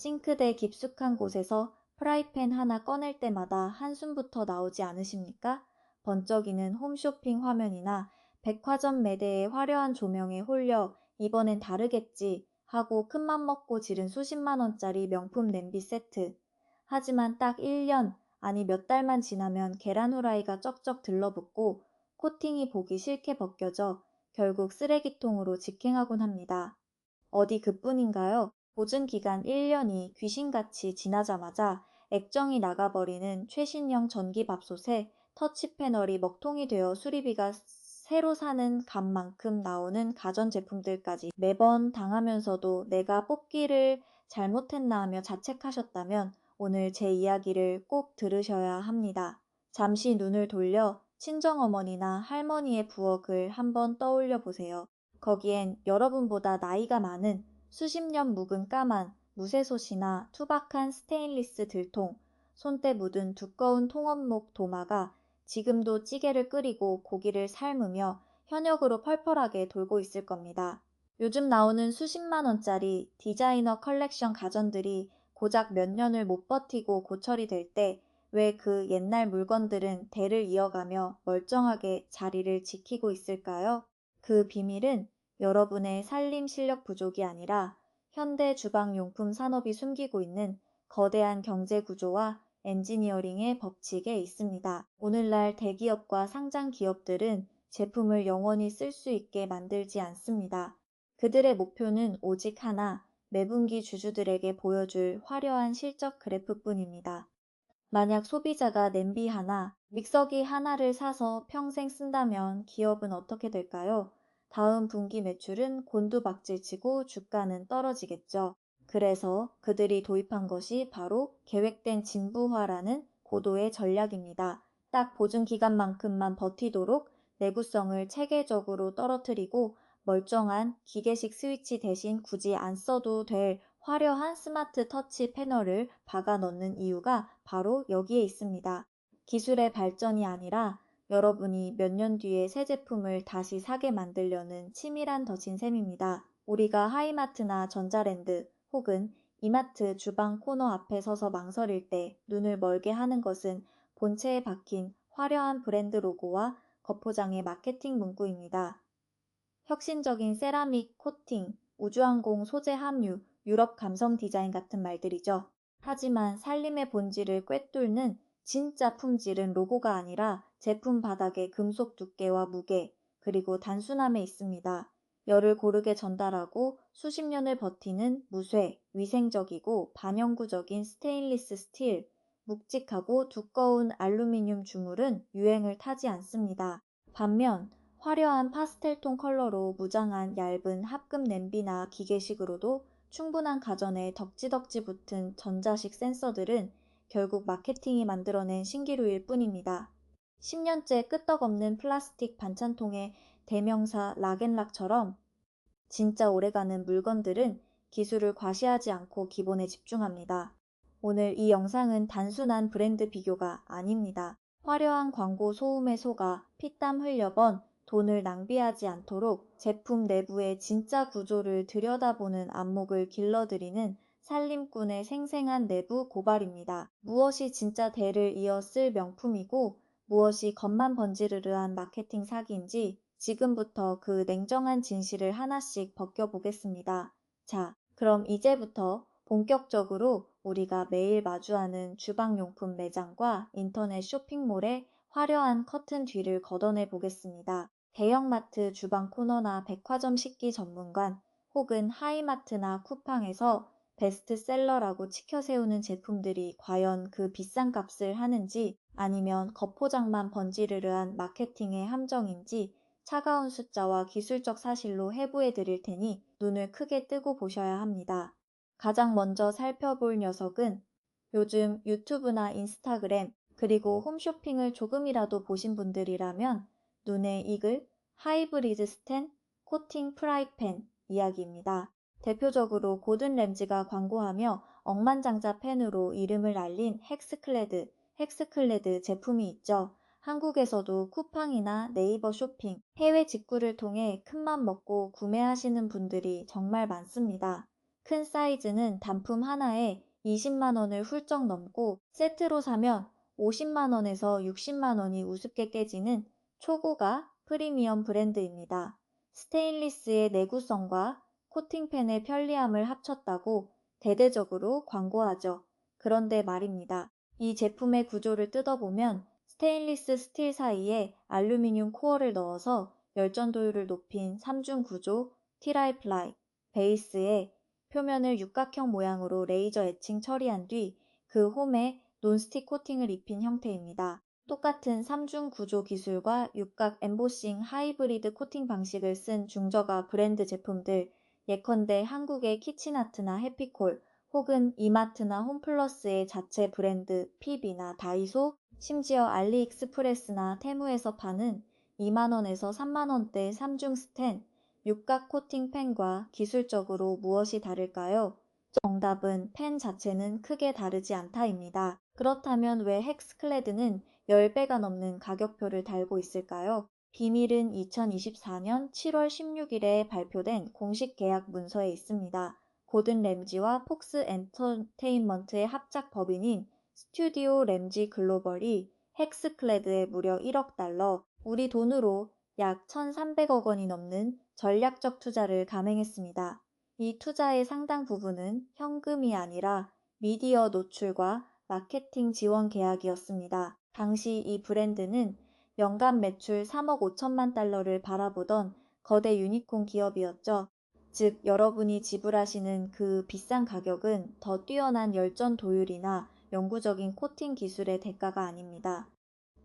싱크대 깊숙한 곳에서 프라이팬 하나 꺼낼 때마다 한숨부터 나오지 않으십니까? 번쩍이는 홈쇼핑 화면이나 백화점 매대의 화려한 조명에 홀려 이번엔 다르겠지 하고 큰맘 먹고 지른 수십만 원짜리 명품 냄비 세트. 하지만 딱 1년, 아니 몇 달만 지나면 계란 후라이가 쩍쩍 들러붙고 코팅이 보기 싫게 벗겨져 결국 쓰레기통으로 직행하곤 합니다. 어디 그뿐인가요? 보증 기간 1년이 귀신같이 지나자마자 액정이 나가버리는 최신형 전기밥솥에 터치 패널이 먹통이 되어 수리비가 새로 사는 값만큼 나오는 가전제품들까지 매번 당하면서도 내가 뽑기를 잘못했나 하며 자책하셨다면 오늘 제 이야기를 꼭 들으셔야 합니다. 잠시 눈을 돌려 친정어머니나 할머니의 부엌을 한번 떠올려 보세요. 거기엔 여러분보다 나이가 많은 수십 년 묵은 까만 무쇠솥이나 투박한 스테인리스 들통, 손때 묻은 두꺼운 통원목 도마가 지금도 찌개를 끓이고 고기를 삶으며 현역으로 펄펄하게 돌고 있을 겁니다. 요즘 나오는 수십만 원짜리 디자이너 컬렉션 가전들이 고작 몇 년을 못 버티고 고철이 될 때 왜 그 옛날 물건들은 대를 이어가며 멀쩡하게 자리를 지키고 있을까요? 그 비밀은 여러분의 살림 실력 부족이 아니라 현대 주방용품 산업이 숨기고 있는 거대한 경제 구조와 엔지니어링의 법칙에 있습니다. 오늘날 대기업과 상장 기업들은 제품을 영원히 쓸 수 있게 만들지 않습니다. 그들의 목표는 오직 하나, 매분기 주주들에게 보여줄 화려한 실적 그래프뿐입니다. 만약 소비자가 냄비 하나, 믹서기 하나를 사서 평생 쓴다면 기업은 어떻게 될까요? 다음 분기 매출은 곤두박질치고 주가는 떨어지겠죠. 그래서 그들이 도입한 것이 바로 계획된 진부화라는 고도의 전략입니다. 딱 보증 기간만큼만 버티도록 내구성을 체계적으로 떨어뜨리고 멀쩡한 기계식 스위치 대신 굳이 안 써도 될 화려한 스마트 터치 패널을 박아 넣는 이유가 바로 여기에 있습니다. 기술의 발전이 아니라 여러분이 몇 년 뒤에 새 제품을 다시 사게 만들려는 치밀한 덫인 셈입니다. 우리가 하이마트나 전자랜드 혹은 이마트 주방 코너 앞에 서서 망설일 때 눈을 멀게 하는 것은 본체에 박힌 화려한 브랜드 로고와 겉포장의 마케팅 문구입니다. 혁신적인 세라믹 코팅, 우주항공 소재 함유, 유럽 감성 디자인 같은 말들이죠. 하지만 살림의 본질을 꿰뚫는 진짜 품질은 로고가 아니라 제품 바닥의 금속 두께와 무게, 그리고 단순함에 있습니다. 열을 고르게 전달하고 수십 년을 버티는 무쇠, 위생적이고 반영구적인 스테인리스 스틸, 묵직하고 두꺼운 알루미늄 주물은 유행을 타지 않습니다. 반면 화려한 파스텔톤 컬러로 무장한 얇은 합금 냄비나 기계식으로도 충분한 가전에 덕지덕지 붙은 전자식 센서들은 결국 마케팅이 만들어낸 신기루일 뿐입니다. 10년째 끄떡없는 플라스틱 반찬통의 대명사 락앤락처럼 진짜 오래가는 물건들은 기술을 과시하지 않고 기본에 집중합니다. 오늘 이 영상은 단순한 브랜드 비교가 아닙니다. 화려한 광고 소음에 속아 피땀 흘려번 돈을 낭비하지 않도록 제품 내부의 진짜 구조를 들여다보는 안목을 길러드리는 살림꾼의 생생한 내부 고발입니다. 무엇이 진짜 대를 이어 쓸 명품이고 무엇이 겉만 번지르르한 마케팅 사기인지 지금부터 그 냉정한 진실을 하나씩 벗겨보겠습니다. 자, 그럼 이제부터 본격적으로 우리가 매일 마주하는 주방용품 매장과 인터넷 쇼핑몰의 화려한 커튼 뒤를 걷어내 보겠습니다. 대형마트 주방 코너나 백화점 식기 전문관 혹은 하이마트나 쿠팡에서 베스트셀러라고 치켜세우는 제품들이 과연 그 비싼 값을 하는지 아니면 겉포장만 번지르르한 마케팅의 함정인지 차가운 숫자와 기술적 사실로 해부해 드릴 테니 눈을 크게 뜨고 보셔야 합니다. 가장 먼저 살펴볼 녀석은 요즘 유튜브나 인스타그램 그리고 홈쇼핑을 조금이라도 보신 분들이라면 눈에 익을 하이브리드 스텐 코팅 프라이팬 이야기입니다. 대표적으로 고든 램지가 광고하며 억만장자 팬으로 이름을 알린 헥스클레드 제품이 있죠. 한국에서도 쿠팡이나 네이버 쇼핑, 해외 직구를 통해 큰맘 먹고 구매하시는 분들이 정말 많습니다. 큰 사이즈는 단품 하나에 20만 원을 훌쩍 넘고 세트로 사면 50만 원에서 60만 원이 우습게 깨지는 초고가 프리미엄 브랜드입니다. 스테인리스의 내구성과 코팅팬의 편리함을 합쳤다고 대대적으로 광고하죠. 그런데 말입니다. 이 제품의 구조를 뜯어보면 스테인리스 스틸 사이에 알루미늄 코어를 넣어서 열전도율을 높인 3중 구조 티라이플라이 베이스에 표면을 육각형 모양으로 레이저 에칭 처리한 뒤 그 홈에 논스틱 코팅을 입힌 형태입니다. 똑같은 3중 구조 기술과 육각 엠보싱 하이브리드 코팅 방식을 쓴 중저가 브랜드 제품들, 예컨대 한국의 키친아트나 해피콜, 혹은 이마트나 홈플러스의 자체 브랜드 PB나 다이소, 심지어 알리익스프레스나 테무에서 파는 2만 원에서 3만 원대 3중 스텐, 육각 코팅 펜과 기술적으로 무엇이 다를까요? 정답은 펜 자체는 크게 다르지 않다입니다. 그렇다면 왜 헥스클레드는 10배가 넘는 가격표를 달고 있을까요? 비밀은 2024년 7월 16일에 발표된 공식 계약 문서에 있습니다. 고든 램지와 폭스 엔터테인먼트의 합작 법인인 스튜디오 램지 글로벌이 헥스클레드에 무려 1억 달러, 우리 돈으로 약 1,300억 원이 넘는 전략적 투자를 감행했습니다. 이 투자의 상당 부분은 현금이 아니라 미디어 노출과 마케팅 지원 계약이었습니다. 당시 이 브랜드는 연간 매출 3억 5천만 달러를 바라보던 거대 유니콘 기업이었죠. 즉, 여러분이 지불하시는 그 비싼 가격은 더 뛰어난 열전 도율이나 영구적인 코팅 기술의 대가가 아닙니다.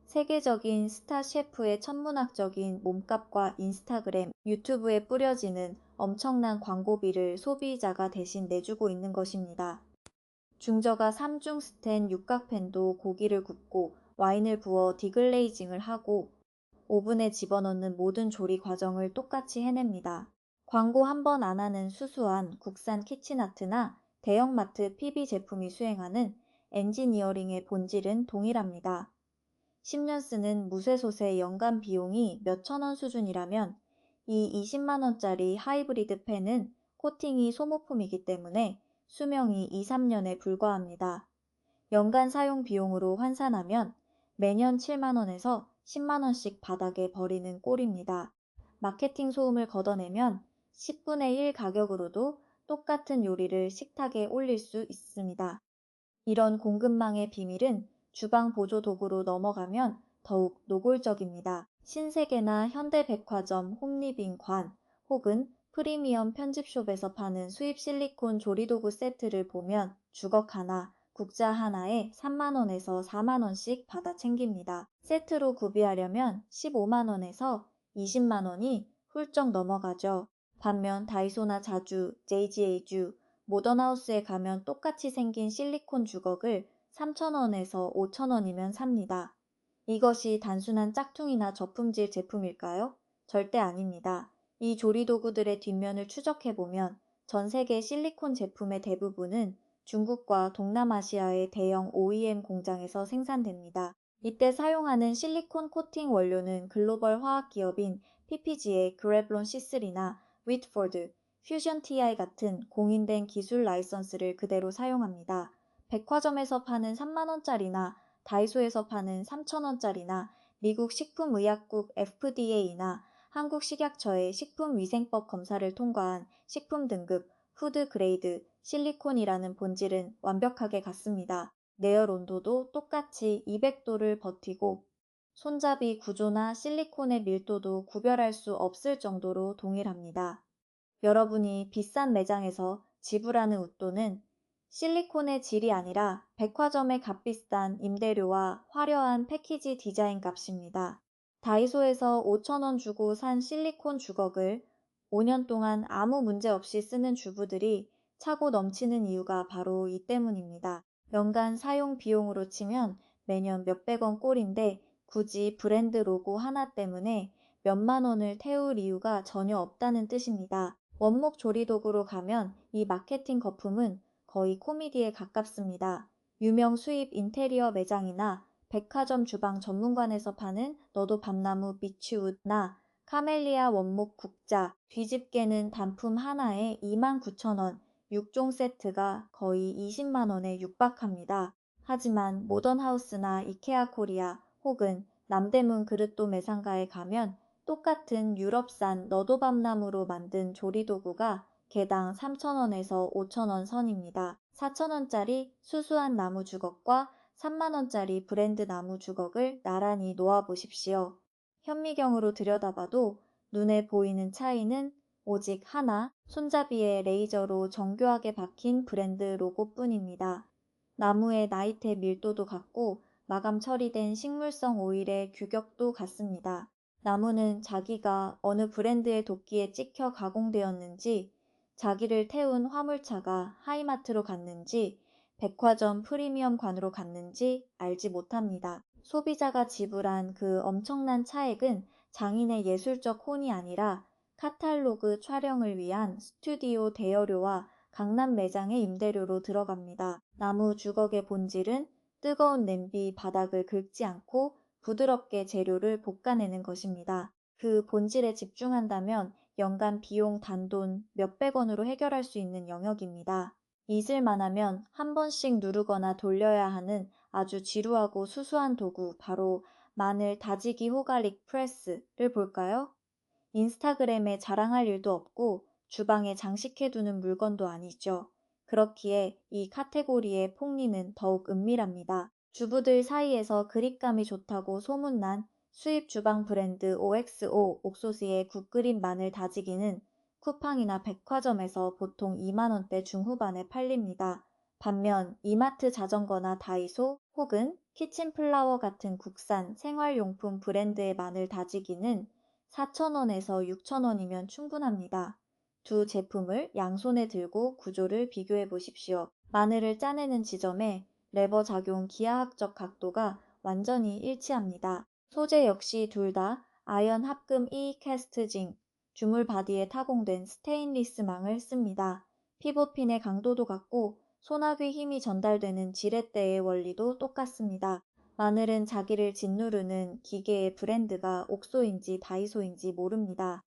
세계적인 스타 셰프의 천문학적인 몸값과 인스타그램, 유튜브에 뿌려지는 엄청난 광고비를 소비자가 대신 내주고 있는 것입니다. 중저가 3중 스텐 육각팬도 고기를 굽고 와인을 부어 디글레이징을 하고 오븐에 집어넣는 모든 조리 과정을 똑같이 해냅니다. 광고 한 번 안 하는 수수한 국산 키친아트나 대형마트 PB 제품이 수행하는 엔지니어링의 본질은 동일합니다. 10년 쓰는 무쇠솥의 연간 비용이 몇천 원 수준이라면 이 20만 원짜리 하이브리드 펜은 코팅이 소모품이기 때문에 수명이 2, 3년에 불과합니다. 연간 사용 비용으로 환산하면 매년 7만 원에서 10만 원씩 바닥에 버리는 꼴입니다. 마케팅 소음을 걷어내면 10분의 1 가격으로도 똑같은 요리를 식탁에 올릴 수 있습니다. 이런 공급망의 비밀은 주방 보조 도구로 넘어가면 더욱 노골적입니다. 신세계나 현대백화점, 홈리빙관 혹은 프리미엄 편집숍에서 파는 수입 실리콘 조리도구 세트를 보면 주걱 하나, 국자 하나에 3만 원에서 4만 원씩 받아 챙깁니다. 세트로 구비하려면 15만 원에서 20만 원이 훌쩍 넘어가죠. 반면 다이소나 자주, JGA주, 모던하우스에 가면 똑같이 생긴 실리콘 주걱을 3,000원에서 5,000원이면 삽니다. 이것이 단순한 짝퉁이나 저품질 제품일까요? 절대 아닙니다. 이 조리도구들의 뒷면을 추적해보면 전 세계 실리콘 제품의 대부분은 중국과 동남아시아의 대형 OEM 공장에서 생산됩니다. 이때 사용하는 실리콘 코팅 원료는 글로벌 화학기업인 PPG의 그래블론 C3나 윗포드, 퓨전 TI 같은 공인된 기술 라이선스를 그대로 사용합니다. 백화점에서 파는 3만 원짜리나 다이소에서 파는 3천 원짜리나 미국 식품의약국 FDA나 한국식약처의 식품위생법 검사를 통과한 식품 등급 푸드 그레이드 실리콘이라는 본질은 완벽하게 같습니다. 내열 온도도 똑같이 200도를 버티고 손잡이 구조나 실리콘의 밀도도 구별할 수 없을 정도로 동일합니다. 여러분이 비싼 매장에서 지불하는 웃돈은 실리콘의 질이 아니라 백화점의 값비싼 임대료와 화려한 패키지 디자인 값입니다. 다이소에서 5천 원 주고 산 실리콘 주걱을 5년 동안 아무 문제 없이 쓰는 주부들이 차고 넘치는 이유가 바로 이 때문입니다. 연간 사용 비용으로 치면 매년 몇백 원 꼴인데 굳이 브랜드 로고 하나 때문에 몇만 원을 태울 이유가 전혀 없다는 뜻입니다. 원목 조리도구로 가면 이 마케팅 거품은 거의 코미디에 가깝습니다. 유명 수입 인테리어 매장이나 백화점 주방 전문관에서 파는 너도 밤나무 비치웃나 카멜리아 원목 국자, 뒤집개는 단품 하나에 29,000원, 6종 세트가 거의 20만 원에 육박합니다. 하지만 모던하우스나 이케아 코리아 혹은 남대문 그릇도 매상가에 가면 똑같은 유럽산 너도밤나무로 만든 조리도구가 개당 3,000원에서 5,000원 선입니다. 4,000원짜리 수수한 나무 주걱과 3만 원짜리 브랜드 나무 주걱을 나란히 놓아보십시오. 현미경으로 들여다봐도 눈에 보이는 차이는 오직 하나, 손잡이에 레이저로 정교하게 박힌 브랜드 로고뿐입니다. 나무의 나이테 밀도도 같고 마감 처리된 식물성 오일의 규격도 같습니다. 나무는 자기가 어느 브랜드의 도끼에 찍혀 가공되었는지, 자기를 태운 화물차가 하이마트로 갔는지, 백화점 프리미엄관으로 갔는지 알지 못합니다. 소비자가 지불한 그 엄청난 차액은 장인의 예술적 혼이 아니라 카탈로그 촬영을 위한 스튜디오 대여료와 강남 매장의 임대료로 들어갑니다. 나무 주걱의 본질은 뜨거운 냄비 바닥을 긁지 않고 부드럽게 재료를 볶아내는 것입니다. 그 본질에 집중한다면 연간 비용 단돈 몇백 원으로 해결할 수 있는 영역입니다. 잊을만 하면 한 번씩 누르거나 돌려야 하는 아주 지루하고 수수한 도구, 바로 마늘 다지기 호가릭 프레스를 볼까요? 인스타그램에 자랑할 일도 없고 주방에 장식해두는 물건도 아니죠. 그렇기에 이 카테고리의 폭리는 더욱 은밀합니다. 주부들 사이에서 그립감이 좋다고 소문난 수입 주방 브랜드 OXO 옥소스의 국그린 마늘 다지기는 쿠팡이나 백화점에서 보통 2만 원대 중후반에 팔립니다. 반면 이마트 자전거나 다이소 혹은 키친플라워 같은 국산 생활용품 브랜드의 마늘 다지기는 4,000원에서 6,000원이면 충분합니다. 두 제품을 양손에 들고 구조를 비교해 보십시오. 마늘을 짜내는 지점에 레버 작용 기하학적 각도가 완전히 일치합니다. 소재 역시 둘 다 아연 합금 E 캐스트 징, 주물 바디에 타공된 스테인리스 망을 씁니다. 피봇핀의 강도도 같고 소나귀 힘이 전달되는 지렛대의 원리도 똑같습니다. 마늘은 자기를 짓누르는 기계의 브랜드가 옥소인지 다이소인지 모릅니다.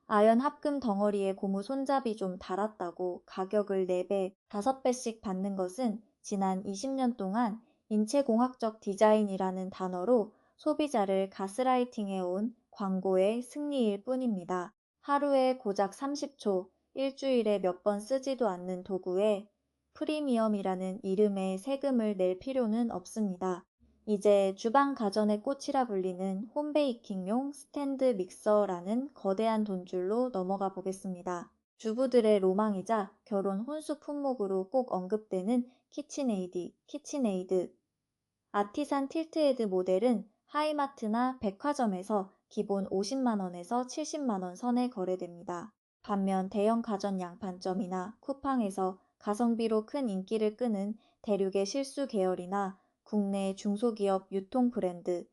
아연 합금 덩어리에 고무 손잡이 좀 달았다고 가격을 4배, 5배씩 받는 것은 지난 20년 동안 인체공학적 디자인이라는 단어로 소비자를 가스라이팅해온 광고의 승리일 뿐입니다. 하루에 고작 30초, 일주일에 몇 번 쓰지도 않는 도구에 프리미엄이라는 이름의 세금을 낼 필요는 없습니다. 이제 주방 가전의 꽃이라 불리는 홈베이킹용 스탠드 믹서라는 거대한 돈줄로 넘어가 보겠습니다. 주부들의 로망이자 결혼 혼수 품목으로 꼭 언급되는 키친에이드. 아티산 틸트헤드 모델은 하이마트나 백화점에서 기본 50만 원에서 70만 원 선에 거래됩니다. 반면 대형 가전 양판점이나 쿠팡에서 가성비로 큰 인기를 끄는 대륙의 실수 계열이나 국내 중소기업 유통 브랜드,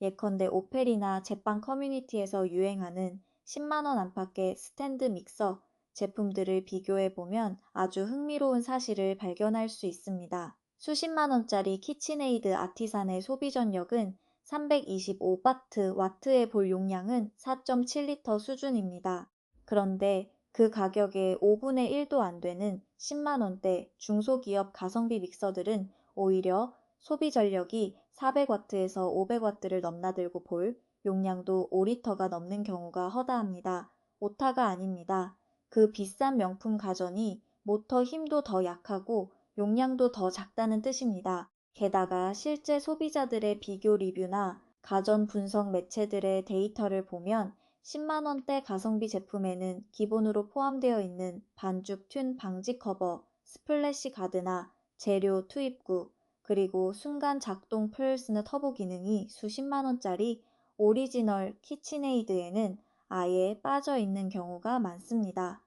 예컨대 오펠이나 제빵 커뮤니티에서 유행하는 10만 원 안팎의 스탠드 믹서 제품들을 비교해보면 아주 흥미로운 사실을 발견할 수 있습니다. 수십만 원짜리 키친에이드 아티산의 소비 전력은 325바트, 와트의 볼 용량은 4.7리터 수준입니다. 그런데 그 가격의 5분의 1도 안 되는 10만 원대 중소기업 가성비 믹서들은 오히려 소비 전력이 400와트에서 500와트를 넘나들고 볼 용량도 5리터가 넘는 경우가 허다합니다. 오타가 아닙니다. 그 비싼 명품 가전이 모터 힘도 더 약하고 용량도 더 작다는 뜻입니다. 게다가 실제 소비자들의 비교 리뷰나 가전 분석 매체들의 데이터를 보면 10만 원대 가성비 제품에는 기본으로 포함되어 있는 반죽 튠 방지 커버, 스플래시 가드나 재료 투입구, 그리고 순간 작동 플스너 터보 기능이 수십만 원짜리 오리지널 키친에이드에는 아예 빠져 있는 경우가 많습니다.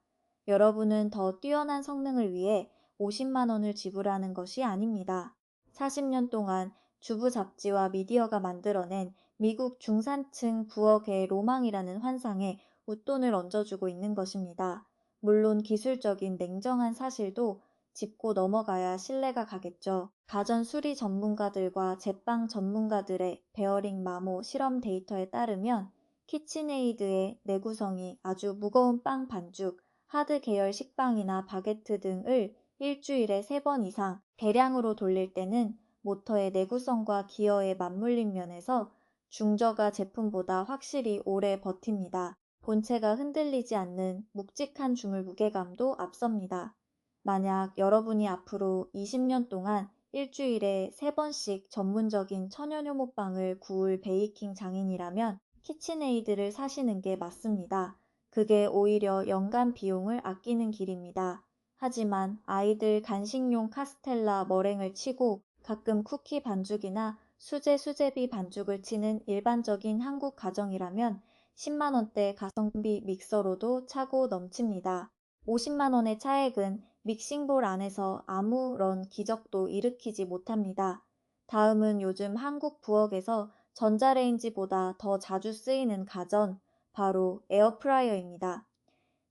여러분은 더 뛰어난 성능을 위해 50만 원을 지불하는 것이 아닙니다. 40년 동안 주부 잡지와 미디어가 만들어낸 미국 중산층 부엌의 로망이라는 환상에 웃돈을 얹어주고 있는 것입니다. 물론 기술적인 냉정한 사실도 짚고 넘어가야 신뢰가 가겠죠. 가전 수리 전문가들과 제빵 전문가들의 베어링 마모 실험 데이터에 따르면 키친에이드의 내구성이 아주 무거운 빵 반죽 하드 계열 식빵이나 바게트 등을 일주일에 3번 이상 대량으로 돌릴 때는 모터의 내구성과 기어의 맞물림 면에서 중저가 제품보다 확실히 오래 버팁니다. 본체가 흔들리지 않는 묵직한 주물 무게감도 앞섭니다. 만약 여러분이 앞으로 20년 동안 일주일에 3번씩 전문적인 천연효모빵을 구울 베이킹 장인이라면 키친에이드를 사시는 게 맞습니다. 그게 오히려 연간 비용을 아끼는 길입니다. 하지만 아이들 간식용 카스텔라 머랭을 치고 가끔 쿠키 반죽이나 수제비 반죽을 치는 일반적인 한국 가정이라면 10만 원대 가성비 믹서로도 차고 넘칩니다. 50만 원의 차액은 믹싱볼 안에서 아무런 기적도 일으키지 못합니다. 다음은 요즘 한국 부엌에서 전자레인지보다 더 자주 쓰이는 가전, 바로 에어프라이어입니다.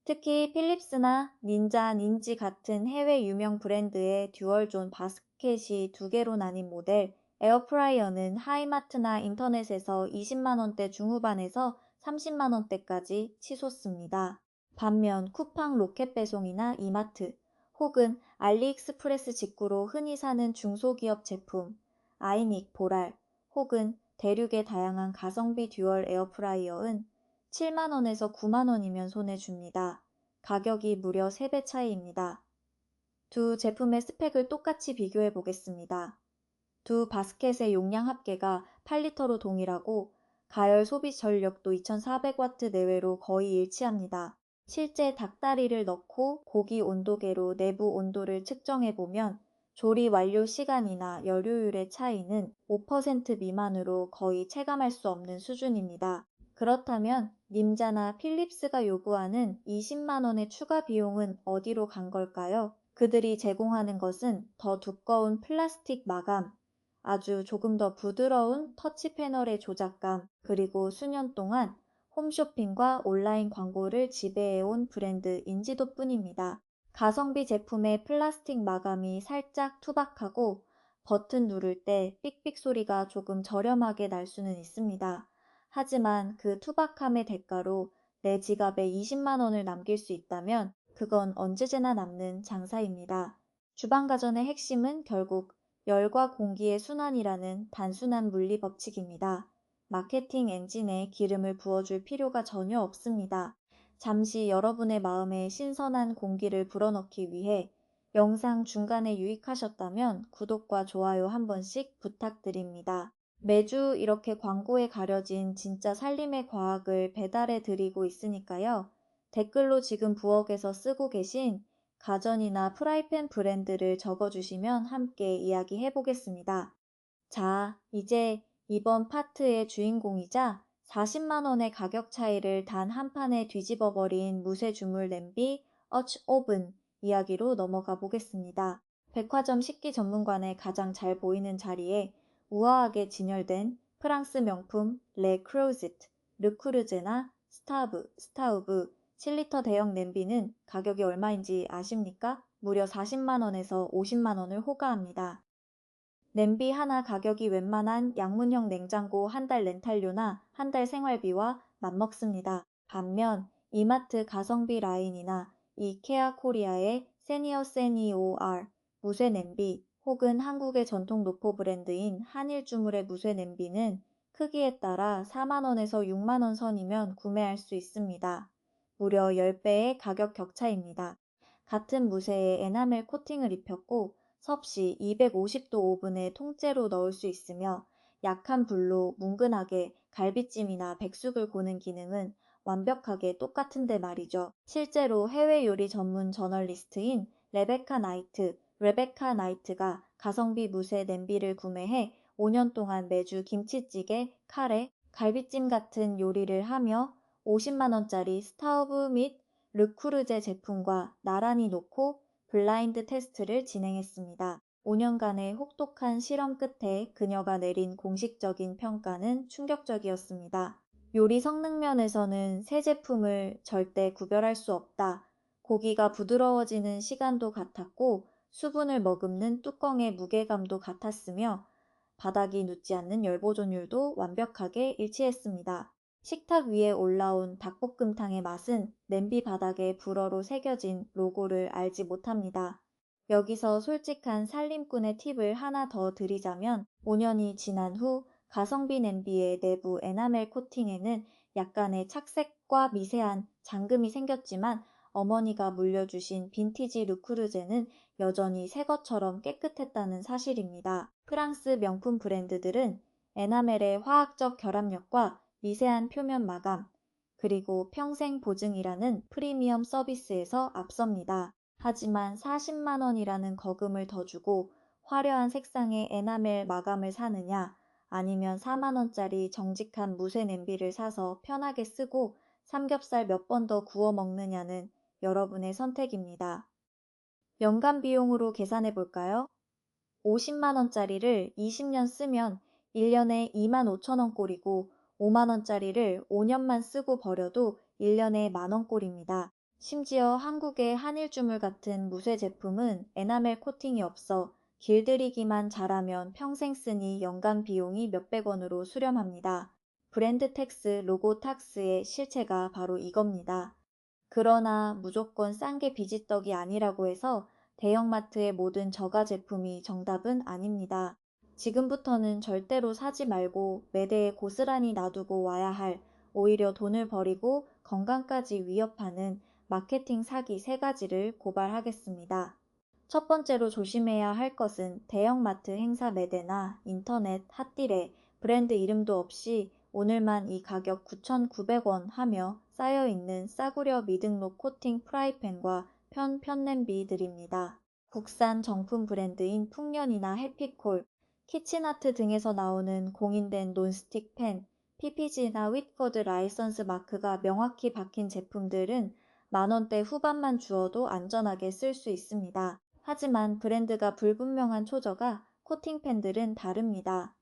특히 필립스나 닌자 닌지 같은 해외 유명 브랜드의 듀얼존 바스켓이 2개로 나뉜 모델 에어프라이어는 하이마트나 인터넷에서 20만 원대 중후반에서 30만 원대까지 치솟습니다. 반면 쿠팡 로켓 배송이나 이마트 혹은 알리익스프레스 직구로 흔히 사는 중소기업 제품 아이닉, 보랄 혹은 대륙의 다양한 가성비 듀얼 에어프라이어는 7만 원에서 9만 원이면 손에 줍니다. 가격이 무려 3배 차이입니다. 두 제품의 스펙을 똑같이 비교해 보겠습니다. 두 바스켓의 용량 합계가 8리터로 동일하고 가열 소비 전력도 2400와트 내외로 거의 일치합니다. 실제 닭다리를 넣고 고기 온도계로 내부 온도를 측정해 보면 조리 완료 시간이나 열효율의 차이는 5% 미만으로 거의 체감할 수 없는 수준입니다. 그렇다면 닌자나 필립스가 요구하는 20만 원의 추가 비용은 어디로 간 걸까요? 그들이 제공하는 것은 더 두꺼운 플라스틱 마감, 아주 조금 더 부드러운 터치 패널의 조작감, 그리고 수년 동안 홈쇼핑과 온라인 광고를 지배해온 브랜드 인지도뿐입니다. 가성비 제품의 플라스틱 마감이 살짝 투박하고 버튼 누를 때 삑삑 소리가 조금 저렴하게 날 수는 있습니다. 하지만 그 투박함의 대가로 내 지갑에 20만 원을 남길 수 있다면 그건 언제제나 남는 장사입니다. 주방가전의 핵심은 결국 열과 공기의 순환이라는 단순한 물리 법칙입니다. 마케팅 엔진에 기름을 부어줄 필요가 전혀 없습니다. 잠시 여러분의 마음에 신선한 공기를 불어넣기 위해 영상 중간에 유익하셨다면 구독과 좋아요 한 번씩 부탁드립니다. 매주 이렇게 광고에 가려진 진짜 살림의 과학을 배달해 드리고 있으니까요. 댓글로 지금 부엌에서 쓰고 계신 가전이나 프라이팬 브랜드를 적어주시면 함께 이야기해 보겠습니다. 자, 이제 이번 파트의 주인공이자 40만 원의 가격 차이를 단 한 판에 뒤집어 버린 무쇠 주물 냄비 어치 오븐 이야기로 넘어가 보겠습니다. 백화점 식기 전문관에 가장 잘 보이는 자리에 우아하게 진열된 프랑스 명품 레 크로제트, 르크르제나 스타우브 7리터 대형 냄비는 가격이 얼마인지 아십니까? 무려 40만 원에서 50만 원을 호가합니다. 냄비 하나 가격이 웬만한 양문형 냉장고 한 달 렌탈료나 한 달 생활비와 맞먹습니다. 반면 이마트 가성비 라인이나 이케아 코리아의 세니어 무쇠 냄비 혹은 한국의 전통 노포 브랜드인 한일주물의 무쇠 냄비는 크기에 따라 4만 원에서 6만 원 선이면 구매할 수 있습니다. 무려 10배의 가격 격차입니다. 같은 무쇠에 에나멜 코팅을 입혔고 섭씨 250도 오븐에 통째로 넣을 수 있으며 약한 불로 뭉근하게 갈비찜이나 백숙을 고는 기능은 완벽하게 똑같은데 말이죠. 실제로 해외 요리 전문 저널리스트인 레베카 나이트가 가성비 무쇠 냄비를 구매해 5년 동안 매주 김치찌개, 카레, 갈비찜 같은 요리를 하며 50만 원짜리 스타우브 및 르쿠르제 제품과 나란히 놓고 블라인드 테스트를 진행했습니다. 5년간의 혹독한 실험 끝에 그녀가 내린 공식적인 평가는 충격적이었습니다. 요리 성능 면에서는 새 제품을 절대 구별할 수 없다. 고기가 부드러워지는 시간도 같았고 수분을 머금는 뚜껑의 무게감도 같았으며 바닥이 눕지 않는 열 보존율도 완벽하게 일치했습니다. 식탁 위에 올라온 닭볶음탕의 맛은 냄비 바닥에 불어로 새겨진 로고를 알지 못합니다. 여기서 솔직한 살림꾼의 팁을 하나 더 드리자면 5년이 지난 후 가성비 냄비의 내부 에나멜 코팅에는 약간의 착색과 미세한 잠금이 생겼지만 어머니가 물려주신 빈티지 르크루제는 여전히 새 것처럼 깨끗했다는 사실입니다. 프랑스 명품 브랜드들은 에나멜의 화학적 결합력과 미세한 표면 마감, 그리고 평생 보증이라는 프리미엄 서비스에서 앞섭니다. 하지만 40만 원이라는 거금을 더 주고 화려한 색상의 에나멜 마감을 사느냐, 아니면 4만 원짜리 정직한 무쇠 냄비를 사서 편하게 쓰고 삼겹살 몇 번 더 구워 먹느냐는 여러분의 선택입니다. 연간 비용으로 계산해 볼까요? 50만 원짜리를 20년 쓰면 1년에 2만 5천 원 꼴이고 5만 원짜리를 5년만 쓰고 버려도 1년에 만 원 꼴입니다. 심지어 한국의 한일주물 같은 무쇠 제품은 에나멜 코팅이 없어 길들이기만 잘하면 평생 쓰니 연간 비용이 몇백 원으로 수렴합니다. 브랜드 텍스 로고 탁스의 실체가 바로 이겁니다. 그러나 무조건 싼 게 비지떡이 아니라고 해서 대형마트의 모든 저가 제품이 정답은 아닙니다. 지금부터는 절대로 사지 말고 매대에 고스란히 놔두고 와야 할, 오히려 돈을 버리고 건강까지 위협하는 마케팅 사기 3가지를 고발하겠습니다. 첫 번째로 조심해야 할 것은 대형마트 행사 매대나 인터넷 핫딜에 브랜드 이름도 없이 오늘만 이 가격 9,900원 하며 쌓여있는 싸구려 미등록 코팅 프라이팬과 편냄비들입니다. 국산 정품 브랜드인 풍년이나 해피콜, 키친아트 등에서 나오는 공인된 논스틱 팬, PPG나 윗거드 라이선스 마크가 명확히 박힌 제품들은 만원대 후반만 주어도 안전하게 쓸 수 있습니다. 하지만 브랜드가 불분명한 초저가 코팅팬들은 다릅니다.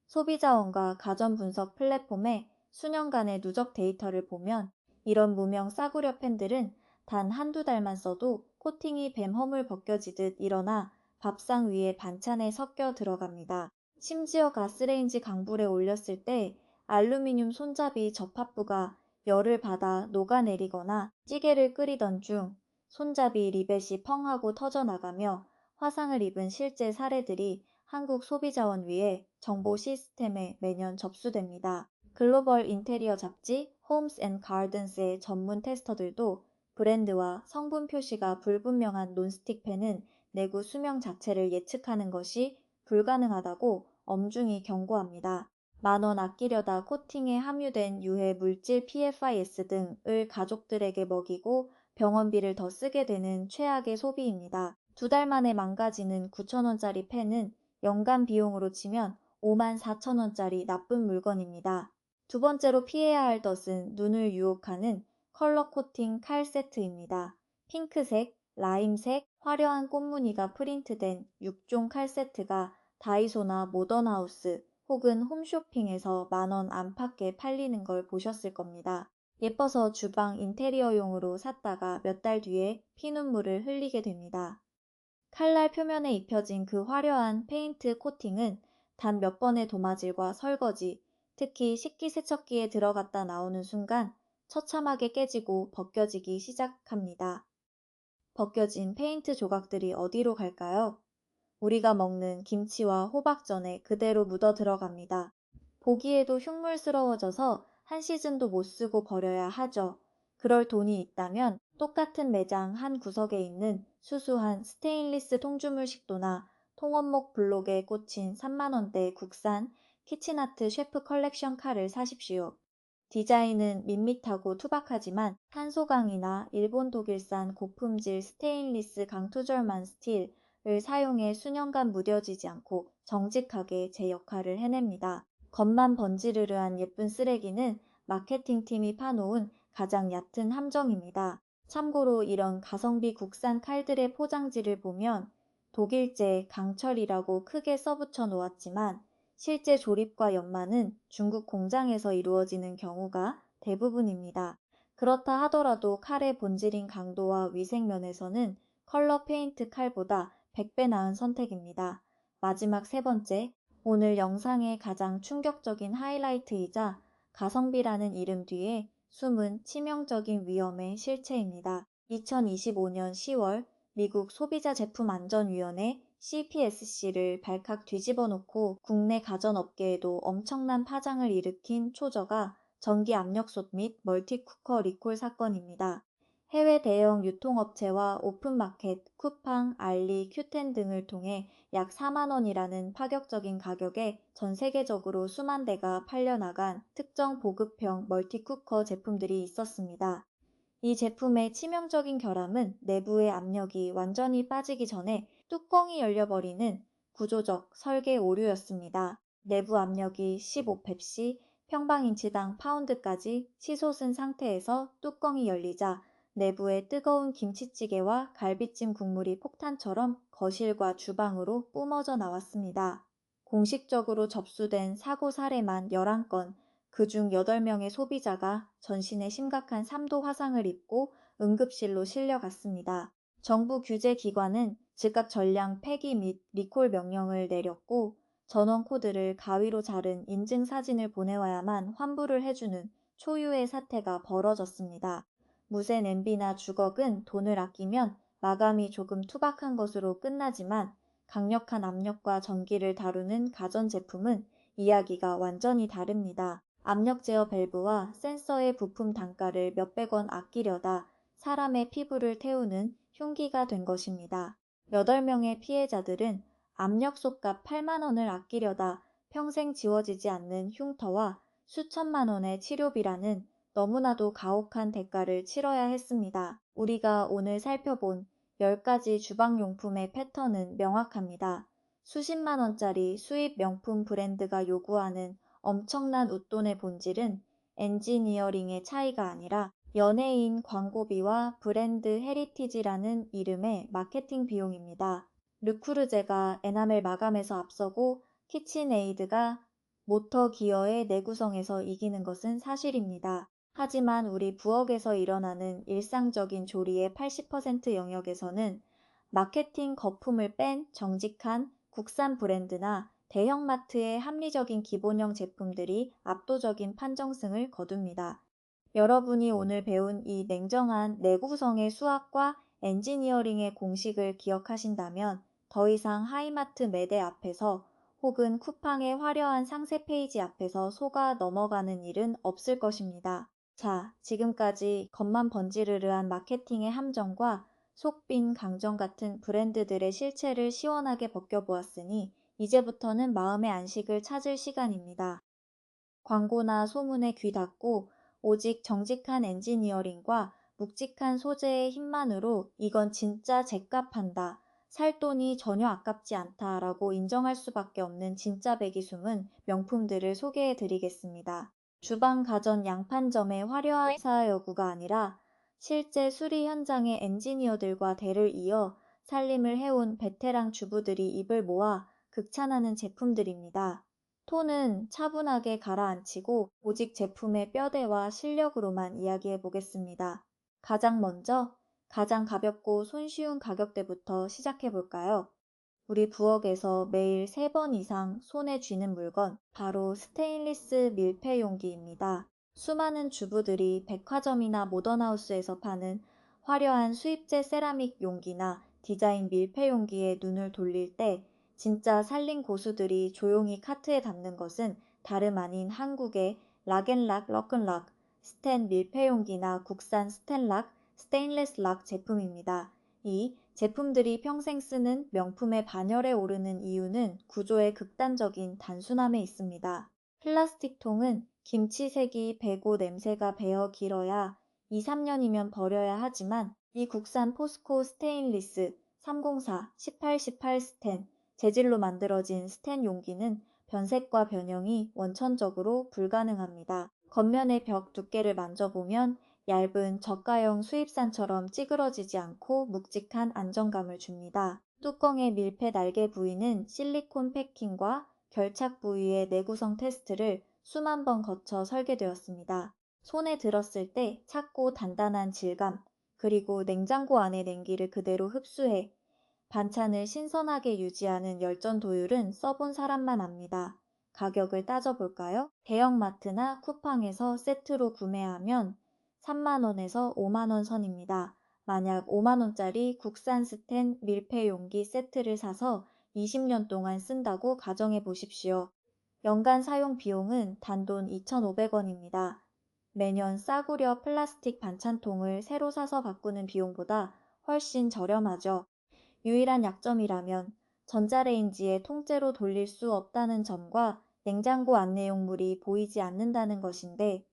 소비자원과 가전 분석 플랫폼의 수년간의 누적 데이터를 보면 이런 무명 싸구려 팬들은 단 한두 달만 써도 코팅이 뱀 허물 벗겨지듯 일어나 밥상 위에 반찬에 섞여 들어갑니다. 심지어 가스레인지 강불에 올렸을 때 알루미늄 손잡이 접합부가 열을 받아 녹아내리거나 찌개를 끓이던 중 손잡이 리벳이 펑 하고 터져나가며 화상을 입은 실제 사례들이 한국 소비자원위에 정보 시스템에 매년 접수됩니다. 글로벌 인테리어 잡지 홈스 앤 가든스의 전문 테스터들도 브랜드와 성분 표시가 불분명한 논스틱 팬은 내구 수명 자체를 예측하는 것이 불가능하다고 엄중히 경고합니다. 만원 아끼려다 코팅에 함유된 유해 물질 PFIS 등을 가족들에게 먹이고 병원비를 더 쓰게 되는 최악의 소비입니다. 2달 만에 망가지는 9,000원짜리 펜은 연간 비용으로 치면 54,000원짜리 나쁜 물건입니다. 두 번째로 피해야 할 것은 눈을 유혹하는 컬러 코팅 칼 세트입니다. 핑크색, 라임색, 화려한 꽃무늬가 프린트된 6종 칼 세트가 다이소나 모던하우스 혹은 홈쇼핑에서 만원 안팎에 팔리는 걸 보셨을 겁니다. 예뻐서 주방 인테리어용으로 샀다가 몇 달 뒤에 피눈물을 흘리게 됩니다. 칼날 표면에 입혀진 그 화려한 페인트 코팅은 단 몇 번의 도마질과 설거지, 특히 식기세척기에 들어갔다 나오는 순간 처참하게 깨지고 벗겨지기 시작합니다. 벗겨진 페인트 조각들이 어디로 갈까요? 우리가 먹는 김치와 호박전에 그대로 묻어 들어갑니다. 보기에도 흉물스러워져서 한 시즌도 못 쓰고 버려야 하죠. 그럴 돈이 있다면 똑같은 매장 한 구석에 있는 수수한 스테인리스 통주물 식도나 통원목 블록에 꽂힌 3만 원대 국산 키친아트 셰프 컬렉션 칼을 사십시오. 디자인은 밋밋하고 투박하지만 탄소강이나 일본 독일산 고품질 스테인리스 강투절만 스틸을 사용해 수년간 무뎌지지 않고 정직하게 제 역할을 해냅니다. 겉만 번지르르한 예쁜 쓰레기는 마케팅팀이 파놓은 가장 얕은 함정입니다. 참고로 이런 가성비 국산 칼들의 포장지를 보면 독일제 강철이라고 크게 써붙여 놓았지만 실제 조립과 연마는 중국 공장에서 이루어지는 경우가 대부분입니다. 그렇다 하더라도 칼의 본질인 강도와 위생 면에서는 컬러 페인트 칼보다 100배 나은 선택입니다. 마지막 세 번째, 오늘 영상의 가장 충격적인 하이라이트이자 가성비라는 이름 뒤에 숨은 치명적인 위험의 실체입니다. 2025년 10월 미국 소비자제품안전위원회 CPSC를 발칵 뒤집어 놓고 국내 가전업계에도 엄청난 파장을 일으킨 초저가 전기 압력솥 및 멀티쿠커 리콜 사건입니다. 해외 대형 유통업체와 오픈마켓, 쿠팡, 알리, 큐텐 등을 통해 약 4만 원이라는 파격적인 가격에 전 세계적으로 수만 대가 팔려나간 특정 보급형 멀티쿠커 제품들이 있었습니다. 이 제품의 치명적인 결함은 내부의 압력이 완전히 빠지기 전에 뚜껑이 열려버리는 구조적 설계 오류였습니다. 내부 압력이 15펩시, 평방인치당 파운드까지 치솟은 상태에서 뚜껑이 열리자 내부에 뜨거운 김치찌개와 갈비찜 국물이 폭탄처럼 거실과 주방으로 뿜어져 나왔습니다. 공식적으로 접수된 사고 사례만 11건, 그중 8명의 소비자가 전신에 심각한 3도 화상을 입고 응급실로 실려갔습니다. 정부 규제기관은 즉각 전량 폐기 및 리콜 명령을 내렸고 전원 코드를 가위로 자른 인증 사진을 보내와야만 환불을 해주는 초유의 사태가 벌어졌습니다. 무쇠 냄비나 주걱은 돈을 아끼면 마감이 조금 투박한 것으로 끝나지만 강력한 압력과 전기를 다루는 가전제품은 이야기가 완전히 다릅니다. 압력 제어 밸브와 센서의 부품 단가를 몇백 원 아끼려다 사람의 피부를 태우는 흉기가 된 것입니다. 8명의 피해자들은 압력솥값 8만 원을 아끼려다 평생 지워지지 않는 흉터와 수천만 원의 치료비라는 너무나도 가혹한 대가를 치러야 했습니다. 우리가 오늘 살펴본 10가지 주방용품의 패턴은 명확합니다. 수십만 원짜리 수입 명품 브랜드가 요구하는 엄청난 웃돈의 본질은 엔지니어링의 차이가 아니라 연예인 광고비와 브랜드 헤리티지라는 이름의 마케팅 비용입니다. 르쿠르제가 에나멜 마감에서 앞서고 키친에이드가 모터 기어의 내구성에서 이기는 것은 사실입니다. 하지만 우리 부엌에서 일어나는 일상적인 조리의 80% 영역에서는 마케팅 거품을 뺀 정직한 국산 브랜드나 대형마트의 합리적인 기본형 제품들이 압도적인 판정승을 거둡니다. 여러분이 오늘 배운 이 냉정한 내구성의 수학과 엔지니어링의 공식을 기억하신다면 더 이상 하이마트 매대 앞에서 혹은 쿠팡의 화려한 상세 페이지 앞에서 속아 넘어가는 일은 없을 것입니다. 자, 지금까지 겉만 번지르르한 마케팅의 함정과 속빈 강정 같은 브랜드들의 실체를 시원하게 벗겨보았으니 이제부터는 마음의 안식을 찾을 시간입니다. 광고나 소문에 귀 닫고 오직 정직한 엔지니어링과 묵직한 소재의 힘만으로 이건 진짜 죗값한다, 살 돈이 전혀 아깝지 않다라고 인정할 수밖에 없는 진짜 배기 숨은 명품들을 소개해 드리겠습니다. 주방 가전 양판점의 화려한 회사 여구가 아니라 실제 수리 현장의 엔지니어들과 대를 이어 살림을 해온 베테랑 주부들이 입을 모아 극찬하는 제품들입니다. 톤은 차분하게 가라앉히고 오직 제품의 뼈대와 실력으로만 이야기해 보겠습니다. 가장 먼저 가장 가볍고 손쉬운 가격대부터 시작해 볼까요? 우리 부엌에서 매일 3번 이상 손에 쥐는 물건, 바로 스테인리스 밀폐 용기입니다. 수많은 주부들이 백화점이나 모던하우스에서 파는 화려한 수입제 세라믹 용기나 디자인 밀폐 용기에 눈을 돌릴 때 진짜 살림 고수들이 조용히 카트에 담는 것은 다름 아닌 한국의 락앤락 럭큰락 스텐 밀폐 용기나 국산 스텐락, 스테인레스 락 제품입니다. 이 제품들이 평생 쓰는 명품의 반열에 오르는 이유는 구조의 극단적인 단순함에 있습니다. 플라스틱 통은 김치색이 배고 냄새가 배어 길어야 2, 3년이면 버려야 하지만 이 국산 포스코 스테인리스 304, 1818 스텐 재질로 만들어진 스텐 용기는 변색과 변형이 원천적으로 불가능합니다. 겉면의 벽 두께를 만져보면 얇은 저가형 수입산처럼 찌그러지지 않고 묵직한 안정감을 줍니다. 뚜껑의 밀폐 날개 부위는 실리콘 패킹과 결착 부위의 내구성 테스트를 수만 번 거쳐 설계되었습니다. 손에 들었을 때 찼고 단단한 질감, 그리고 냉장고 안의 냉기를 그대로 흡수해 반찬을 신선하게 유지하는 열전 도율은 써본 사람만 압니다. 가격을 따져볼까요? 대형마트나 쿠팡에서 세트로 구매하면 3만 원에서 5만 원 선입니다. 만약 5만 원짜리 국산 스텐 밀폐 용기 세트를 사서 20년 동안 쓴다고 가정해 보십시오. 연간 사용 비용은 단돈 2,500원입니다. 매년 싸구려 플라스틱 반찬통을 새로 사서 바꾸는 비용보다 훨씬 저렴하죠. 유일한 약점이라면 전자레인지에 통째로 돌릴 수 없다는 점과 냉장고 안내용물이 보이지 않는다는 것인데,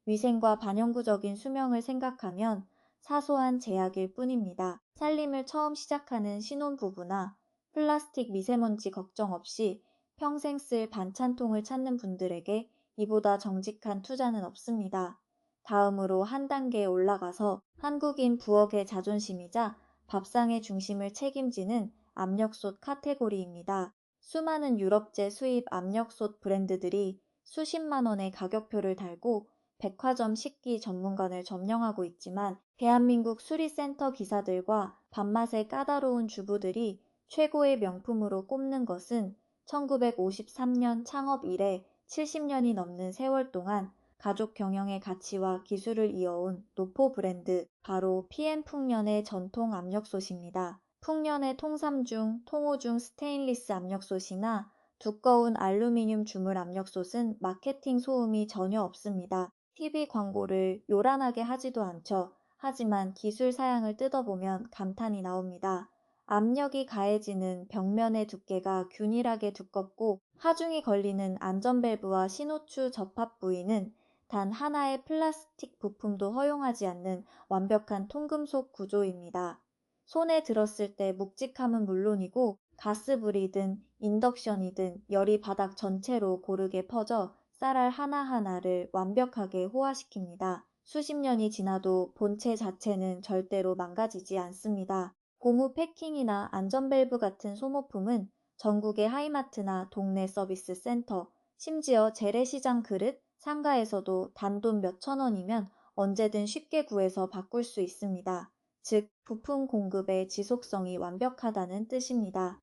위생과 반영구적인 수명을 생각하면 사소한 제약일 뿐입니다. 살림을 처음 시작하는 신혼부부나 플라스틱 미세먼지 걱정 없이 평생 쓸 반찬통을 찾는 분들에게 이보다 정직한 투자는 없습니다. 다음으로 한 단계 올라가서 한국인 부엌의 자존심이자 밥상의 중심을 책임지는 압력솥 카테고리입니다. 수많은 유럽제 수입 압력솥 브랜드들이 수십만 원의 가격표를 달고 백화점 식기 전문관을 점령하고 있지만, 대한민국 수리센터 기사들과 밥맛의 까다로운 주부들이 최고의 명품으로 꼽는 것은 1953년 창업 이래 70년이 넘는 세월 동안 가족 경영의 가치와 기술을 이어온 노포 브랜드, 바로 PM풍년의 전통 압력솥입니다. 풍년의 통삼중, 통오중 스테인리스 압력솥이나 두꺼운 알루미늄 주물 압력솥은 마케팅 소음이 전혀 없습니다. TV 광고를 요란하게 하지도 않죠. 하지만 기술 사양을 뜯어보면 감탄이 나옵니다. 압력이 가해지는 벽면의 두께가 균일하게 두껍고, 하중이 걸리는 안전밸브와 신호추 접합 부위는 단 하나의 플라스틱 부품도 허용하지 않는 완벽한 통금속 구조입니다. 손에 들었을 때 묵직함은 물론이고, 가스불이든 인덕션이든 열이 바닥 전체로 고르게 퍼져 쌀알 하나하나를 완벽하게 호화시킵니다. 수십 년이 지나도 본체 자체는 절대로 망가지지 않습니다. 고무 패킹이나 안전밸브 같은 소모품은 전국의 하이마트나 동네 서비스 센터, 심지어 재래시장 그릇, 상가에서도 단돈 몇천 원이면 언제든 쉽게 구해서 바꿀 수 있습니다. 즉, 부품 공급의 지속성이 완벽하다는 뜻입니다.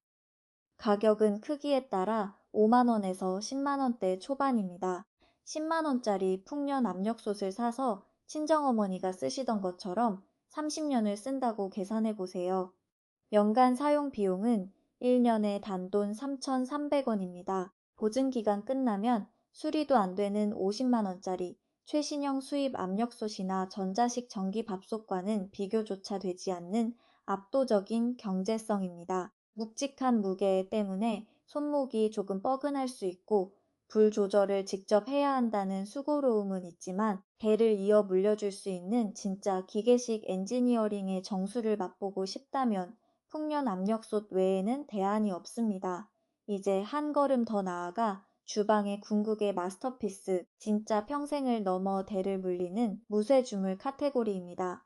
가격은 크기에 따라 5만 원에서 10만 원대 초반입니다. 10만 원짜리 풍년 압력솥을 사서 친정어머니가 쓰시던 것처럼 30년을 쓴다고 계산해 보세요. 연간 사용 비용은 1년에 단돈 3,300원입니다. 보증기간 끝나면 수리도 안 되는 50만 원짜리 최신형 수입 압력솥이나 전자식 전기밥솥과는 비교조차 되지 않는 압도적인 경제성입니다. 묵직한 무게 때문에 손목이 조금 뻐근할 수 있고, 불 조절을 직접 해야 한다는 수고로움은 있지만, 대를 이어 물려줄 수 있는 진짜 기계식 엔지니어링의 정수를 맛보고 싶다면 풍년 압력솥 외에는 대안이 없습니다. 이제 한 걸음 더 나아가 주방의 궁극의 마스터피스, 진짜 평생을 넘어 대를 물리는 무쇠주물 카테고리입니다.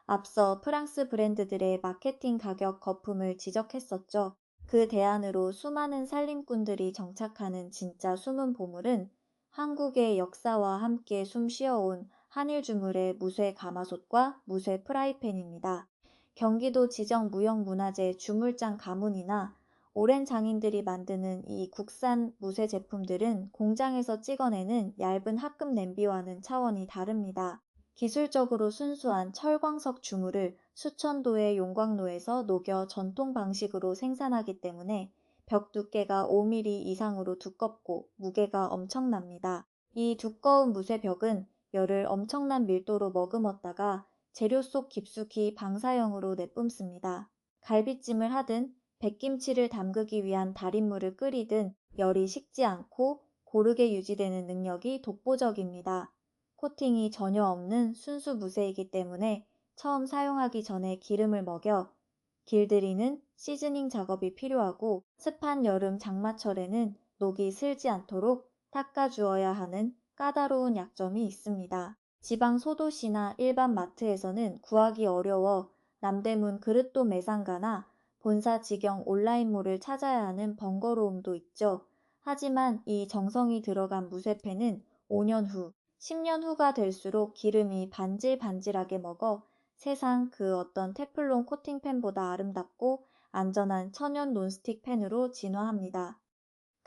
앞서 프랑스 브랜드들의 마케팅 가격 거품을 지적했었죠. 그 대안으로 수많은 살림꾼들이 정착하는 진짜 숨은 보물은 한국의 역사와 함께 숨 쉬어온 한일 주물의 무쇠 가마솥과 무쇠 프라이팬입니다. 경기도 지정무형문화재 주물장 가문이나 오랜 장인들이 만드는 이 국산 무쇠 제품들은 공장에서 찍어내는 얇은 합금 냄비와는 차원이 다릅니다. 기술적으로 순수한 철광석 주물을 수천도의 용광로에서 녹여 전통 방식으로 생산하기 때문에 벽 두께가 5mm 이상으로 두껍고 무게가 엄청납니다. 이 두꺼운 무쇠 벽은 열을 엄청난 밀도로 머금었다가 재료 속 깊숙이 방사형으로 내뿜습니다. 갈비찜을 하든 백김치를 담그기 위한 달인물을 끓이든 열이 식지 않고 고르게 유지되는 능력이 독보적입니다. 코팅이 전혀 없는 순수 무쇠이기 때문에 처음 사용하기 전에 기름을 먹여 길들이는 시즈닝 작업이 필요하고, 습한 여름 장마철에는 녹이 슬지 않도록 닦아주어야 하는 까다로운 약점이 있습니다. 지방 소도시나 일반 마트에서는 구하기 어려워 남대문 그릇도 매상가나 본사 직영 온라인몰을 찾아야 하는 번거로움도 있죠. 하지만 이 정성이 들어간 무쇠팬은 5년 후, 10년 후가 될수록 기름이 반질반질하게 먹어 세상 그 어떤 테플론 코팅팬보다 아름답고 안전한 천연 논스틱 팬으로 진화합니다.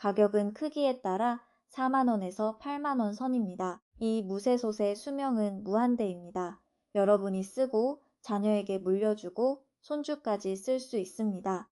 가격은 크기에 따라 4만 원에서 8만 원 선입니다. 이 무쇠솥의 수명은 무한대입니다. 여러분이 쓰고 자녀에게 물려주고 손주까지 쓸 수 있습니다.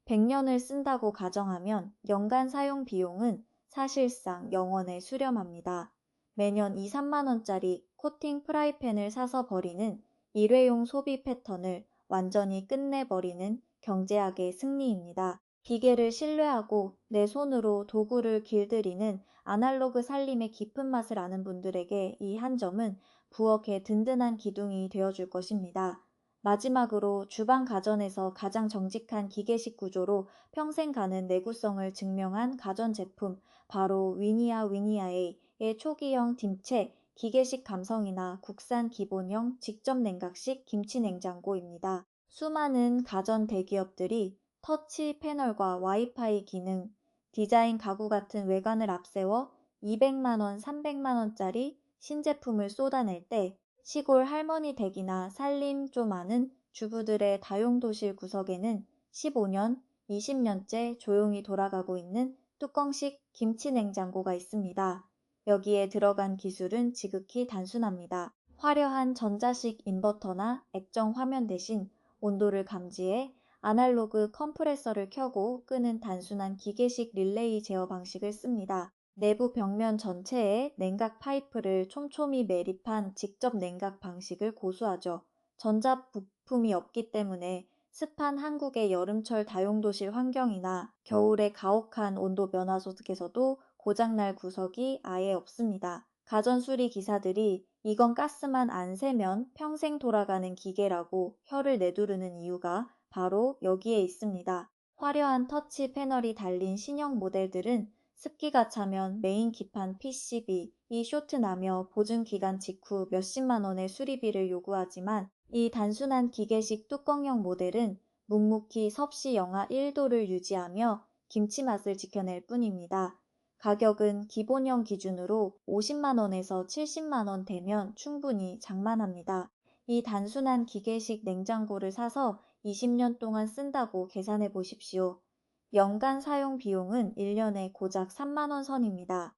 100년을 쓴다고 가정하면 연간 사용 비용은 사실상 영원에 수렴합니다. 매년 2, 3만 원짜리 코팅 프라이팬을 사서 버리는 일회용 소비 패턴을 완전히 끝내버리는 경제학의 승리입니다. 기계를 신뢰하고 내 손으로 도구를 길들이는 아날로그 살림의 깊은 맛을 아는 분들에게 이 한 점은 부엌의 든든한 기둥이 되어줄 것입니다. 마지막으로 주방 가전에서 가장 정직한 기계식 구조로 평생 가는 내구성을 증명한 가전제품, 바로 위니아의 초기형 딤체, 기계식 감성이나 국산 기본형 직접 냉각식 김치 냉장고입니다. 수많은 가전 대기업들이 터치 패널과 와이파이 기능, 디자인 가구 같은 외관을 앞세워 200만 원, 300만 원짜리 신제품을 쏟아낼 때 시골 할머니 댁이나 살림 좀 아는 주부들의 다용도실 구석에는 15년, 20년째 조용히 돌아가고 있는 뚜껑식 김치 냉장고가 있습니다. 여기에 들어간 기술은 지극히 단순합니다. 화려한 전자식 인버터나 액정 화면 대신 온도를 감지해 아날로그 컴프레서를 켜고 끄는 단순한 기계식 릴레이 제어 방식을 씁니다. 내부 벽면 전체에 냉각 파이프를 촘촘히 매립한 직접 냉각 방식을 고수하죠. 전자 부품이 없기 때문에 습한 한국의 여름철 다용도실 환경이나 겨울의 가혹한 온도 변화 속에서도 고장날 구석이 아예 없습니다. 가전수리 기사들이 이건 가스만 안 새면 평생 돌아가는 기계라고 혀를 내두르는 이유가 바로 여기에 있습니다. 화려한 터치 패널이 달린 신형 모델들은 습기가 차면 메인 기판 PCB이 쇼트나며 보증 기간 직후 몇십만 원의 수리비를 요구하지만 이 단순한 기계식 뚜껑형 모델은 묵묵히 섭씨 영하 1도를 유지하며 김치 맛을 지켜낼 뿐입니다. 가격은 기본형 기준으로 50만 원에서 70만 원 되면 충분히 장만합니다. 이 단순한 기계식 냉장고를 사서 20년 동안 쓴다고 계산해 보십시오. 연간 사용 비용은 1년에 고작 3만 원 선입니다.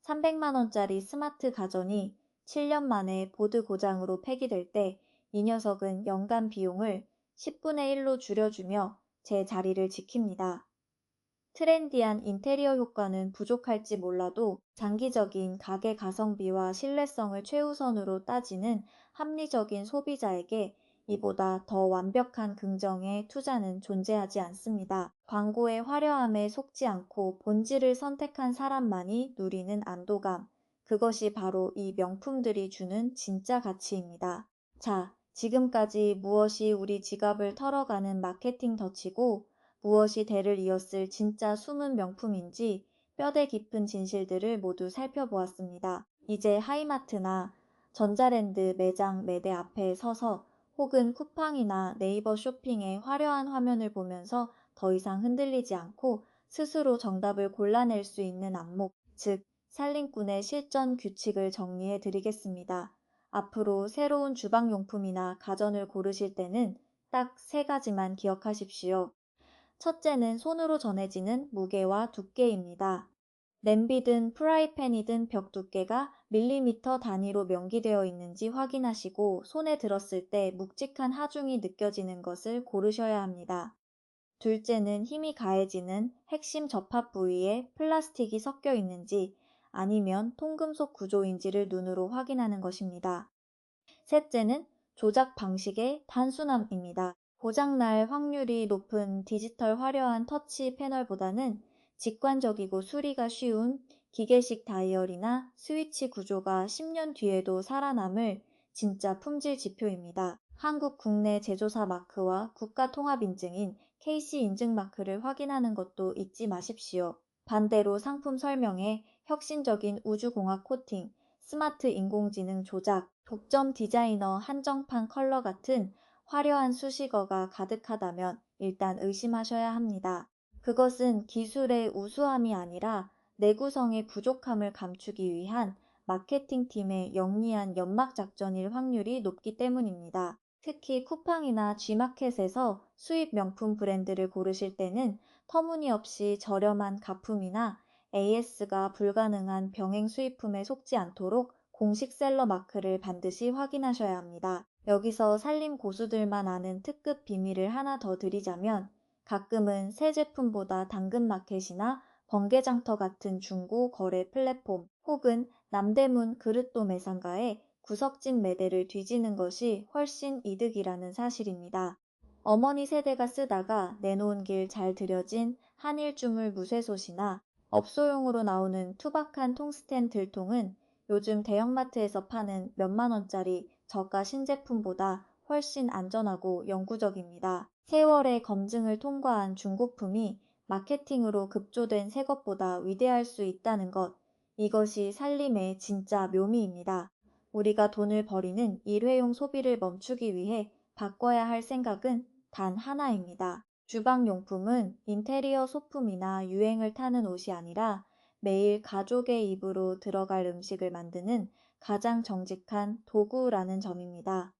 300만 원짜리 스마트 가전이 7년 만에 보드 고장으로 폐기될 때 이 녀석은 연간 비용을 10분의 1로 줄여주며 제 자리를 지킵니다. 트렌디한 인테리어 효과는 부족할지 몰라도 장기적인 가게 가성비와 신뢰성을 최우선으로 따지는 합리적인 소비자에게 이보다 더 완벽한 긍정의 투자는 존재하지 않습니다. 광고의 화려함에 속지 않고 본질을 선택한 사람만이 누리는 안도감. 그것이 바로 이 명품들이 주는 진짜 가치입니다. 자, 지금까지 무엇이 우리 지갑을 털어가는 마케팅 덫이고 무엇이 대를 이었을 진짜 숨은 명품인지 뼈대 깊은 진실들을 모두 살펴보았습니다. 이제 하이마트나 전자랜드 매장 매대 앞에 서서 혹은 쿠팡이나 네이버 쇼핑의 화려한 화면을 보면서 더 이상 흔들리지 않고 스스로 정답을 골라낼 수 있는 안목, 즉 살림꾼의 실전 규칙을 정리해 드리겠습니다. 앞으로 새로운 주방용품이나 가전을 고르실 때는 딱 3가지만 기억하십시오. 첫째는 손으로 전해지는 무게와 두께입니다. 냄비든 프라이팬이든 벽 두께가 밀리미터 단위로 명기되어 있는지 확인하시고 손에 들었을 때 묵직한 하중이 느껴지는 것을 고르셔야 합니다. 둘째는 힘이 가해지는 핵심 접합 부위에 플라스틱이 섞여 있는지 아니면 통금속 구조인지를 눈으로 확인하는 것입니다. 셋째는 조작 방식의 단순함입니다. 고장날 확률이 높은 디지털 화려한 터치 패널보다는 직관적이고 수리가 쉬운 기계식 다이얼이나 스위치 구조가 10년 뒤에도 살아남을 진짜 품질 지표입니다. 한국 국내 제조사 마크와 국가통합인증인 KC 인증 마크를 확인하는 것도 잊지 마십시오. 반대로 상품 설명에 혁신적인 우주공학 코팅, 스마트 인공지능 조작, 독점 디자이너 한정판 컬러 같은 화려한 수식어가 가득하다면 일단 의심하셔야 합니다. 그것은 기술의 우수함이 아니라 내구성의 부족함을 감추기 위한 마케팅팀의 영리한 연막 작전일 확률이 높기 때문입니다. 특히 쿠팡이나 G마켓에서 수입 명품 브랜드를 고르실 때는 터무니없이 저렴한 가품이나 AS가 불가능한 병행 수입품에 속지 않도록 공식 셀러 마크를 반드시 확인하셔야 합니다. 여기서 살림 고수들만 아는 특급 비밀을 하나 더 드리자면 가끔은 새 제품보다 당근마켓이나 번개장터 같은 중고 거래 플랫폼 혹은 남대문 그릇도 매상가에 구석진 매대를 뒤지는 것이 훨씬 이득이라는 사실입니다. 어머니 세대가 쓰다가 내놓은 길 잘 들여진 한일주물 무쇠솥이나 업소용으로 나오는 투박한 통스텐 들통은 요즘 대형마트에서 파는 몇만 원짜리 저가 신제품보다 훨씬 안전하고 영구적입니다. 세월의 검증을 통과한 중고품이 마케팅으로 급조된 새 것보다 위대할 수 있다는 것, 이것이 살림의 진짜 묘미입니다. 우리가 돈을 버리는 일회용 소비를 멈추기 위해 바꿔야 할 생각은 단 하나입니다. 주방용품은 인테리어 소품이나 유행을 타는 옷이 아니라 매일 가족의 입으로 들어갈 음식을 만드는 가장 정직한 도구라는 점입니다.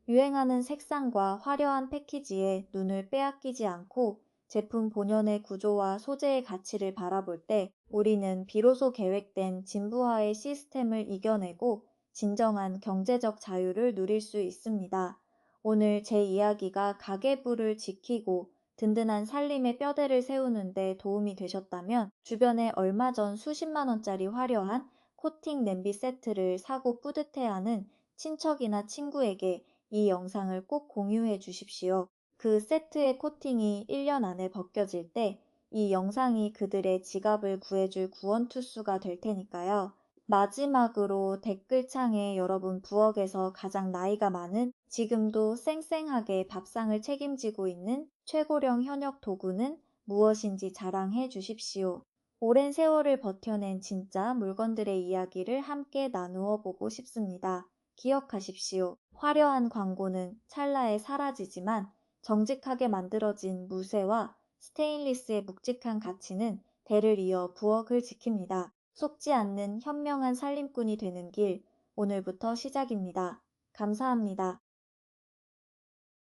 유행하는 색상과 화려한 패키지에 눈을 빼앗기지 않고 제품 본연의 구조와 소재의 가치를 바라볼 때 우리는 비로소 계획된 진부화의 시스템을 이겨내고 진정한 경제적 자유를 누릴 수 있습니다. 오늘 제 이야기가 가계부를 지키고 든든한 살림의 뼈대를 세우는 데 도움이 되셨다면 주변에 얼마 전 수십만 원짜리 화려한 코팅 냄비 세트를 사고 뿌듯해하는 친척이나 친구에게 이 영상을 꼭 공유해 주십시오. 그 세트의 코팅이 1년 안에 벗겨질 때 이 영상이 그들의 지갑을 구해줄 구원투수가 될 테니까요. 마지막으로 댓글창에 여러분 부엌에서 가장 나이가 많은 지금도 쌩쌩하게 밥상을 책임지고 있는 최고령 현역 도구는 무엇인지 자랑해 주십시오. 오랜 세월을 버텨낸 진짜 물건들의 이야기를 함께 나누어 보고 싶습니다. 기억하십시오. 화려한 광고는 찰나에 사라지지만 정직하게 만들어진 무쇠와 스테인리스의 묵직한 가치는 대를 이어 부엌을 지킵니다. 속지 않는 현명한 살림꾼이 되는 길, 오늘부터 시작입니다. 감사합니다.